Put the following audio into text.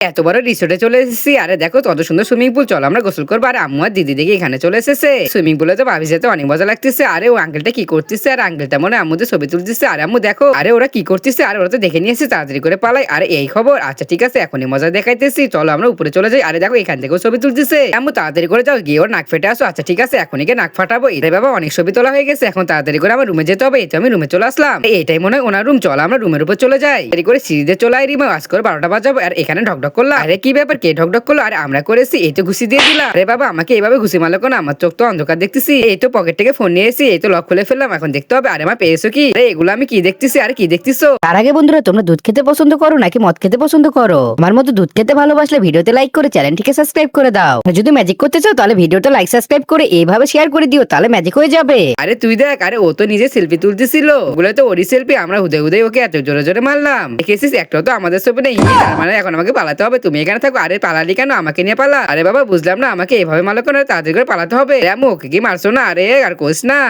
এত বড় রিসোর্টে চলে এসেছি। আরে দেখো কত সুন্দর সুইমিং পুল, চলো আমরা গোসল করবো। আর আম্মু আর দিদি দেখে এখানে চলে এসেছে। সুইমিং পুলে তো ভাবি যেতে অনেক মজা লাগতেছে। আরে ও আঙ্কেলটা কি করতেছে, আর আঙ্কেলটা মনে হয় আম্মুদের ছবি তুলতেছে। আর আম্মু দেখো, আরে ওরা কি করতেছে, আর ওরা তো দেখে নিয়েছে, তাড়াতাড়ি করে পালাই। আরে এই খবর, আচ্ছা ঠিক আছে, এখনই মজা দেখাইতেছি, চলো আমরা উপরে চলে যাই। আরে দেখো এখান থেকেও ছবি তুলতেছে। আম্মু তাড়াতাড়ি করে যাও, গিয়ে ওর নাক ফেটে আসো। আচ্ছা ঠিক আছে, এখনই গিয়ে নাক ফাটাবো। এটাই বাবা, অনেক ছবি তোলা হয়ে গেছে, এখন তাড়াতাড়ি করে আমার রুমে যেতে হবে। এই তো আমি রুমে চলে আসলাম। এটাই মনে হয় ওনার রুম, চলো আমরা রুমের উপর চলে যাই। দেরি করে সিঁড়িতে চলে আই রিমা, আজ করে 12টা বাজাবো। আর এখানে ঢকঢক করলো, আরে কি ব্যাপার, কে ঢকঢক করলো? আরে আমরা করেছি, এই তো ঘুষি দিয়ে দিলাম। আরে বাবা, আমাকে এইভাবে ঘুষি মারলো কেন? আমার চোখ তো অন্ধকার দেখতেছি। এই তো পকেট থেকে ফোন নিয়ে এসেছি, এই তো লক খুলে ফেললাম, এখন দেখতে হবে। আরে আমার পেয়েছো কি? আরে এগুলো আমি কি দেখতেছি? আরে কি দেখতেছো? তার আগে বন্ধুরা, তোমরা দুধ খেতে পছন্দ করো নাকি মদ খেতে পছন্দ করো? আমার মতো দুধ খেতে ভালোবাসলে ভিডিওতে লাইক করে চ্যানেলটিকে সাবস্ক্রাইব করে দাও। আর যদি ম্যাজিক করতে চাও তাহলে ভিডিওটা লাইক সাবস্ক্রাইব করে এইভাবে শেয়ার করে দিও, তাহলে ম্যাজিক হয়ে যাবে। আরে তুই দেখ, আরে ও তো নিজে সেলফি তুলতেছিল, ওগুলো তো ওরই সেলফি। আমরা হুদে হুদে ওকে এত জোরে জোরে মারলাম, দেখেছিস? একটাও তো আমাদের ছবি নেই। মানে এখন আমাকে পালাতে হবে, তুমি এখানে থাকো। আরে পালালি কেন? আমাকে নিয়ে পালা। আরে বাবা বুঝলাম না, আমাকে এভাবে মারলো কেন? তাড়াতাড়ি করে পালাতে হবে। আরে আম্মু, ওকে কি মারছো না? আরে আর কোস না।